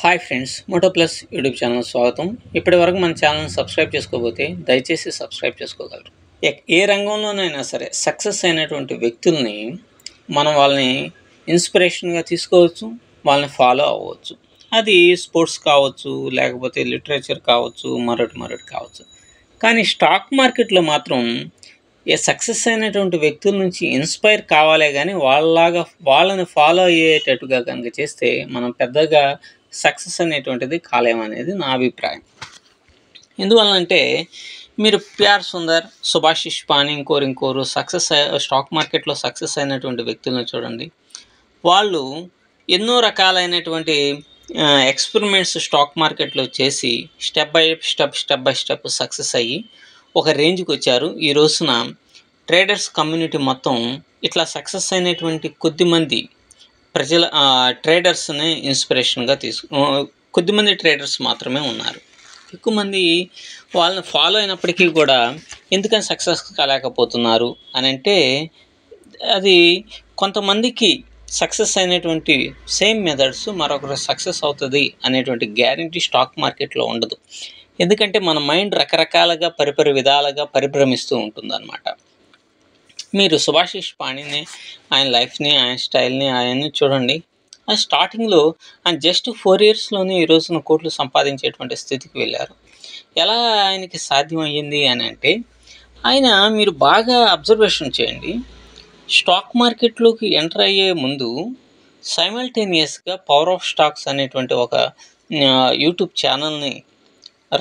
Hi friends, Moto Plus YouTube channel స్వాగతం. ఇప్పటి వరకు మన ఛానల్ని సబ్స్క్రైబ్ చేసుకోకపోతే దయచేసి సబ్స్క్రైబ్ చేసుకోగలరు. ఏ రంగంలోనైనా సరే సక్సెస్ అయినటువంటి వ్యక్తుల్ని మనం వాళ్ళని ఇన్స్పిరేషన్గా తీసుకోవచ్చు, వాళ్ళని ఫాలో అవ్వచ్చు. అది స్పోర్ట్స్ కావచ్చు, లేకపోతే లిటరేచర్ కావచ్చు, మరొకటి కావచ్చు. కానీ స్టాక్ మార్కెట్లో మాత్రం సక్సెస్ అయినటువంటి వ్యక్తుల నుంచి ఇన్స్పైర్ కావాలే కానీ వాళ్ళని ఫాలో అయ్యేటట్టుగా కనుక చేస్తే మనం పెద్దగా సక్సెస్ అనేటువంటిది కాలేమనేది నా అభిప్రాయం. ఎందువల్లంటే మీరు పిఆర్ సుందర్, సుభాషిష్ పాని, ఇంకోరు స్టాక్ మార్కెట్లో సక్సెస్ అయినటువంటి వ్యక్తులను చూడండి. వాళ్ళు ఎన్నో రకాలైనటువంటి ఎక్స్పెరిమెంట్స్ స్టాక్ మార్కెట్లో చేసి స్టెప్ బై స్టెప్ సక్సెస్ అయ్యి ఒక రేంజ్కి వచ్చారు. ఈ రోజున ట్రేడర్స్ కమ్యూనిటీ మొత్తం ఇట్లా సక్సెస్ అయినటువంటి కొద్దిమంది ట్రేడర్స్ని ఇన్స్పిరేషన్గా కొద్దిమంది ట్రేడర్స్ మాత్రమే ఉన్నారు. ఎక్కువ మంది వాళ్ళని ఫాలో అయినప్పటికీ కూడా ఎందుకని సక్సెస్ కాలేకపోతున్నారు అని అంటే, అది కొంతమందికి సక్సెస్ అయినటువంటి సేమ్ మెథడ్స్ మరొకరు సక్సెస్ అవుతుంది అనేటువంటి గ్యారంటీ స్టాక్ మార్కెట్లో ఉండదు. ఎందుకంటే మన మైండ్ రకరకాలుగా విధాలుగా పరిభ్రమిస్తూ ఉంటుందన్నమాట. మీరు సుభాషిష్ పాణిని, ఆయన లైఫ్ని, ఆయన స్టైల్ని ఆయన్ని చూడండి. ఆయన స్టార్టింగ్లో ఆయన జస్ట్ 4 yearsలోనే ఈ రోజున కోట్లు సంపాదించేటువంటి స్థితికి వెళ్ళారు. ఎలా ఆయనకి సాధ్యం అయ్యింది అని అంటే, ఆయన మీరు బాగా అబ్జర్వేషన్ చేయండి. స్టాక్ మార్కెట్లోకి ఎంటర్ అయ్యే ముందు సైమల్టేనియస్గా పవర్ ఆఫ్ స్టాక్స్ అనేటువంటి ఒక యూట్యూబ్ ఛానల్ని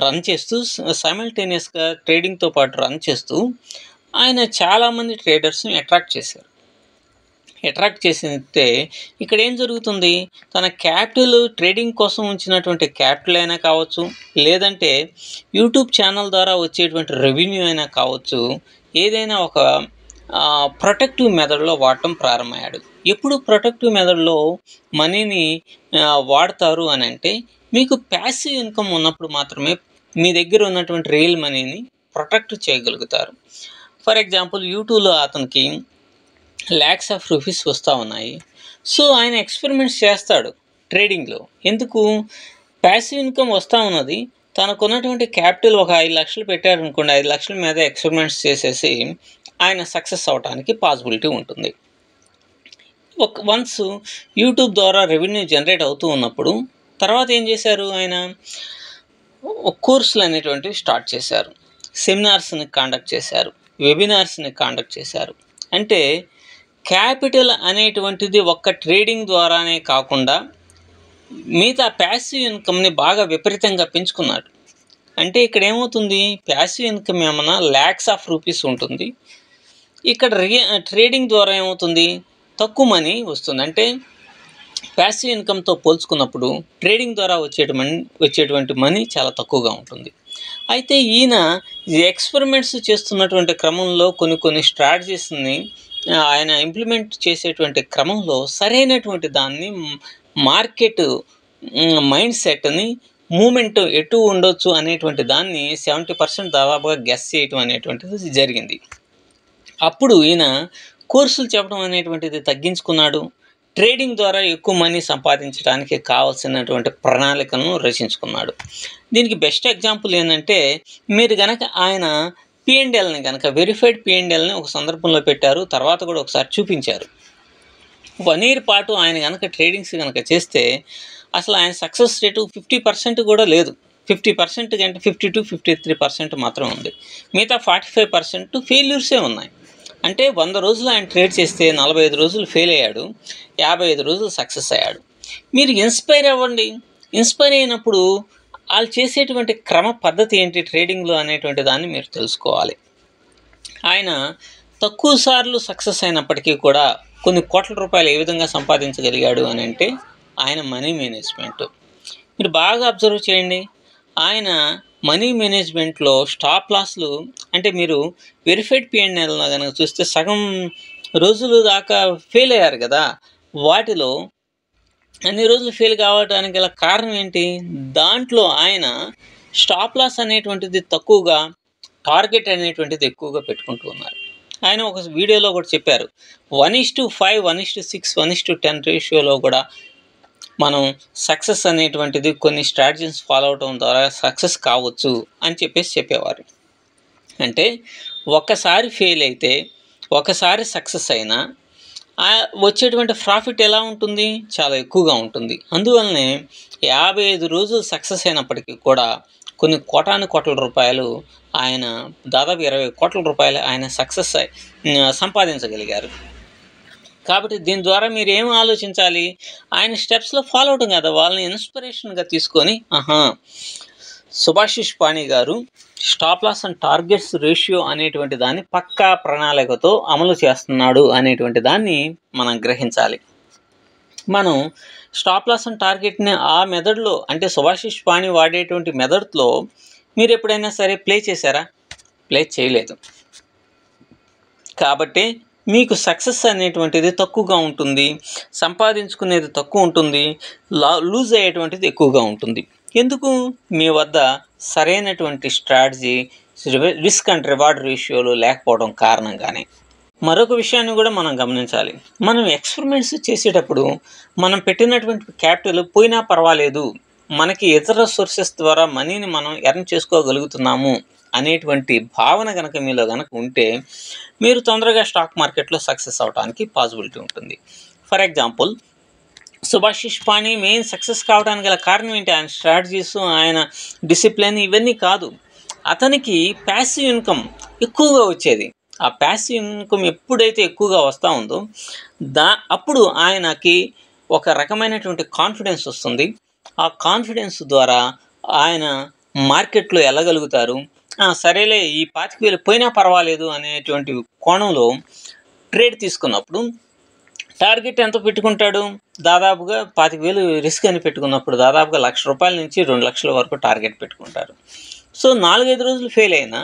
రన్ చేస్తూ, సైమల్టేనియస్గా ట్రేడింగ్తో పాటు రన్ చేస్తూ ఆయన చాలామంది ట్రేడర్స్ని అట్రాక్ట్ చేసితే ఇక్కడ ఏం జరుగుతుంది, తన క్యాపిటల్ ట్రేడింగ్ కోసం ఉంచినటువంటి క్యాపిటల్ అయినా కావచ్చు, లేదంటే యూట్యూబ్ ఛానల్ ద్వారా వచ్చేటువంటి రెవెన్యూ అయినా కావచ్చు, ఏదైనా ఒక ప్రొటెక్టివ్ మెథడ్లో వాడటం ప్రారంభమయ్యాడు. ఎప్పుడు ప్రొటెక్టివ్ మెథడ్లో మనీని వాడతారు అని అంటే, మీకు ప్యాసివ్ ఇన్కమ్ ఉన్నప్పుడు మాత్రమే మీ దగ్గర ఉన్నటువంటి రియల్ మనీని ప్రొటెక్ట్ చేయగలుగుతారు. ఫర్ ఎగ్జాంపుల్, యూట్యూబ్లో అతనికి lakhs of rupees వస్తూ ఉన్నాయి. సో ఆయన ఎక్స్పెరిమెంట్స్ చేస్తాడు ట్రేడింగ్లో. ఎందుకు? ప్యాసివ్ ఇన్కమ్ వస్తూ ఉన్నది, తనకున్నటువంటి క్యాపిటల్ ఒక 5 లక్షలు పెట్టారు అనుకోండి, 5 లక్షల మీద ఎక్స్పెరిమెంట్స్ చేసేసి ఆయన సక్సెస్ అవడానికి పాసిబిలిటీ ఉంటుంది. వన్స్ యూట్యూబ్ ద్వారా రెవెన్యూ జనరేట్ అవుతూ ఉన్నప్పుడు తర్వాత ఏం చేశారు, ఆయన కోర్సులు అనేటువంటివి స్టార్ట్ చేశారు, సెమినార్స్ని కండక్ట్ చేశారు, వెబినార్స్ని కండక్ట్ చేశారు. అంటే క్యాపిటల్ అనేటువంటిది ఒక్క ట్రేడింగ్ ద్వారానే కాకుండా మిగతా ప్యాసివ్ ఇన్కమ్ని బాగా విపరీతంగా పెంచుకున్నాడు. అంటే ఇక్కడ ఏమవుతుంది, ప్యాసివ్ ఇన్కమ్ ఏమన్నా lakhs of rupees ఉంటుంది, ఇక్కడ ట్రేడింగ్ ద్వారా ఏమవుతుంది, తక్కువ మనీ వస్తుంది. అంటే ప్యాసివ్ ఇన్కమ్తో పోల్చుకున్నప్పుడు ట్రేడింగ్ ద్వారా వచ్చేటువంటి మనీ చాలా తక్కువగా ఉంటుంది. అయితే ఈయన ఎక్స్పెరిమెంట్స్ చేస్తున్నటువంటి క్రమంలో కొన్ని స్ట్రాటజీస్ని ఆయన ఇంప్లిమెంట్ చేసేటువంటి క్రమంలో సరైనటువంటి దాన్ని, మార్కెట్ మైండ్ సెట్ని, మూమెంట్ ఎటు ఉండొచ్చు అనేటువంటి దాన్ని 70% దాదాపుగా గెస్ చేయటం అనేటువంటిది జరిగింది. అప్పుడు ఈయన కోర్సులు చెప్పడం అనేటువంటిది తగ్గించుకున్నాడు. ట్రేడింగ్ ద్వారా ఎక్కువ మనీ సంపాదించడానికి కావాల్సినటువంటి ప్రణాళికలను రచించుకున్నాడు. దీనికి బెస్ట్ ఎగ్జాంపుల్ ఏంటంటే, మీరు కనుక ఆయన P&Lని కనుక వెరిఫైడ్ P&Lని ఒక సందర్భంలో పెట్టారు, తర్వాత కూడా ఒకసారి చూపించారు. 1 year పాటు ఆయన కనుక ట్రేడింగ్స్ కనుక చేస్తే అసలు ఆయన సక్సెస్ రేటు 50% కూడా లేదు. 50% కంటే 52-53% మాత్రం ఉంది. మిగతా 45% ఫెయిల్యూర్సే ఉన్నాయి. అంటే 100 రోజులు ఆయన ట్రేడ్ చేస్తే 45 రోజులు ఫెయిల్ అయ్యాడు, 55 రోజులు సక్సెస్ అయ్యాడు. మీరు ఇన్స్పైర్ అవ్వండి. ఇన్స్పైర్ అయినప్పుడు వాళ్ళు చేసేటువంటి క్రమ పద్ధతి ఏంటి ట్రేడింగ్లో అనేటువంటి దాన్ని మీరు తెలుసుకోవాలి. ఆయన తక్కువ సార్లు సక్సెస్ అయినప్పటికీ కూడా కొన్ని కోట్ల రూపాయలు ఏ విధంగా సంపాదించగలిగాడు అని అంటే, ఆయన మనీ మేనేజ్మెంట్. మీరు బాగా అబ్జర్వ్ చేయండి. ఆయన మనీ మేనేజ్మెంట్లో స్టాప్ లాస్లు, అంటే మీరు వెరిఫైడ్ P&L కనుక చూస్తే సగం రోజులు దాకా ఫెయిల్ అయ్యారు కదా, వాటిలో అన్ని రోజులు ఫెయిల్ కావడానికి గల కారణం ఏంటి, దాంట్లో ఆయన స్టాప్ లాస్ అనేటువంటిది తక్కువగా, టార్గెట్ అనేటువంటిది ఎక్కువగా పెట్టుకుంటూ ఉన్నారు. ఆయన ఒక వీడియోలో కూడా చెప్పారు, 1:5, 1:6, 1:10 రేషియోలో కూడా మనం సక్సెస్ అనేటువంటిది కొన్ని స్ట్రాటజీస్ ఫాలో అవటం ద్వారా సక్సెస్ కావచ్చు అని చెప్పేవారు. అంటే ఒక్కసారి ఫెయిల్ అయితే, ఒకసారి సక్సెస్ అయినా వచ్చేటువంటి ప్రాఫిట్ ఎలా ఉంటుంది? చాలా ఎక్కువగా ఉంటుంది. అందువల్లనే 55 రోజులు సక్సెస్ అయినప్పటికీ కూడా కొన్ని కోటాను రూపాయలు ఆయన, దాదాపు 20 కోట్ల రూపాయలు ఆయన సంపాదించగలిగారు. కాబట్టి దీని ద్వారా మీరు ఏం ఆలోచించాలి? ఆయన స్టెప్స్లో ఫాలో అవటం కదా, వాళ్ళని ఇన్స్పిరేషన్గా తీసుకొని సుభాషిష్ పాణి గారు stop loss and targets ratio అనేటువంటి దాన్ని పక్కా ప్రణాళికతో అమలు చేస్తున్నాడు అనేటువంటి దాన్ని మనం గ్రహించాలి. మనం స్టాప్ లాస్ అండ్ టార్గెట్ని ఆ మెథడ్లో, అంటే సుభాషిష్ పాణి వాడేటువంటి మెథడ్లో మీరు ఎప్పుడైనా సరే ప్లే చేశారా? ప్లే చేయలేదు. కాబట్టి మీకు సక్సెస్ అనేటువంటిది తక్కువగా ఉంటుంది, సంపాదించుకునేది తక్కువ ఉంటుంది, లూజ్ అయ్యేటువంటిది ఎక్కువగా ఉంటుంది. ఎందుకు? మీ వద్ద సరైనటువంటి స్ట్రాటజీ, రిస్క్ అండ్ రివార్డ్ రేషియోలు లేకపోవడం కారణంగానే. మరొక విషయాన్ని కూడా మనం గమనించాలి. మనం ఎక్స్పెరిమెంట్స్ చేసేటప్పుడు మనం పెట్టినటువంటి క్యాపిటల్ పోయినా పర్వాలేదు, మనకి ఇతర సోర్సెస్ ద్వారా మనీని మనం ఎర్న్ చేసుకోగలుగుతున్నాము అనేటువంటి భావన కనుక మీలో కనుక ఉంటే మీరు తొందరగా స్టాక్ మార్కెట్లో సక్సెస్ అవడానికి పాసిబిలిటీ ఉంటుంది. For example, Subhashish Pani main success కావడానికి గల కారణం ఏంటి? ఆయన స్ట్రాటజీస్, ఆయన డిసిప్లిన్ ఇవన్నీ కాదు. అతనికి ప్యాసివ్ ఇన్కమ్ ఎక్కువగా వచ్చేది. ఆ ప్యాసివ్ ఇన్కమ్ ఎప్పుడైతే ఎక్కువగా వస్తూ ఉందో అప్పుడు ఆయనకి ఒక రకమైనటువంటి కాన్ఫిడెన్స్ వస్తుంది. ఆ కాన్ఫిడెన్స్ ద్వారా ఆయన మార్కెట్లో వెళ్ళగలుగుతారు. సరేలే, ఈ 25,000 పోయినా పర్వాలేదు అనేటువంటి కోణంలో ట్రేడ్ తీసుకున్నప్పుడు టార్గెట్ ఎంత పెట్టుకుంటాడు? దాదాపుగా 25,000 రిస్క్ అని పెట్టుకున్నప్పుడు దాదాపుగా ₹1,00,000 నుంచి 2,00,000 వరకు టార్గెట్ పెట్టుకుంటారు. సో 4-5 రోజులు ఫెయిల్ అయినా,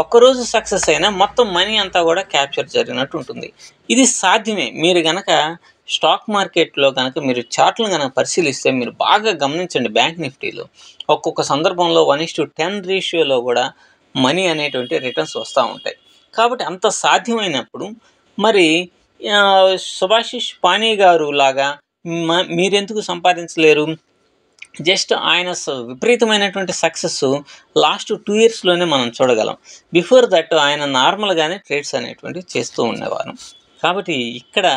ఒక్కరోజు సక్సెస్ అయినా మొత్తం మనీ అంతా కూడా క్యాప్చర్ జరిగినట్టు ఉంటుంది. ఇది సాధ్యమే. మీరు కనుక స్టాక్ మార్కెట్లో కనుక మీరు చార్ట్లను కనుక పరిశీలిస్తే మీరు బాగా గమనించండి. బ్యాంక్ నిఫ్టీలో ఒక్కొక్క సందర్భంలో 1:10 రేషియోలో కూడా మనీ అనేటువంటి రిటర్న్స్ వస్తూ ఉంటాయి. కాబట్టి అంత సాధ్యమైనప్పుడు మరి సుభాషిష్ పాణి గారు లాగా మీరెందుకు సంపాదించలేరు? జస్ట్ ఆయన విపరీతమైనటువంటి సక్సెస్ లాస్ట్ 2 ఇయర్స్లోనే మనం చూడగలం. బిఫోర్ దట్ ఆయన నార్మల్గానే ట్రేడ్స్ అనేటువంటివి చేస్తూ ఉండేవారు. కాబట్టి ఇక్కడ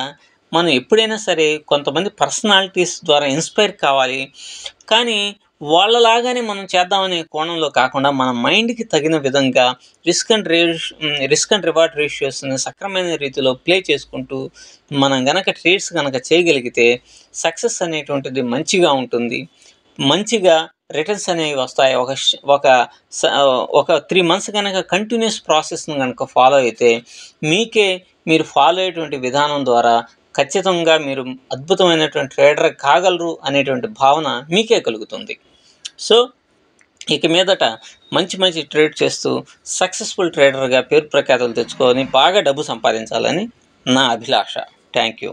మనం ఎప్పుడైనా సరే కొంతమంది పర్సనాలిటీస్ ద్వారా ఇన్స్పైర్ కావాలి, కానీ వాళ్ళలాగానే మనం చేద్దామనే కోణంలో కాకుండా మన మైండ్కి తగిన విధంగా రిస్క్ అండ్ రివార్డ్ రేషియోస్ని సక్రమైన రీతిలో ప్లే చేసుకుంటూ మనం గనక ట్రేడ్స్ కనుక చేయగలిగితే సక్సెస్ అనేటువంటిది మంచిగా ఉంటుంది. మంచిగా రిటర్న్స్ అనేవి వస్తాయి. ఒక 3 months కనుక కంటిన్యూస్ ప్రాసెస్ను కనుక ఫాలో అయితే మీరు ఫాలో అయ్యేటువంటి విధానం ద్వారా ఖచ్చితంగా మీరు అద్భుతమైనటువంటి ట్రేడర్ కాగలరు అనేటువంటి భావన మీకే కలుగుతుంది. సో ఇక మీదట మంచి ట్రేడ్ చేస్తూ సక్సెస్ఫుల్ ట్రేడర్గా పేరు ప్రఖ్యాతులు తెచ్చుకొని బాగా డబ్బు సంపాదించాలని నా అభిలాష. Thank you.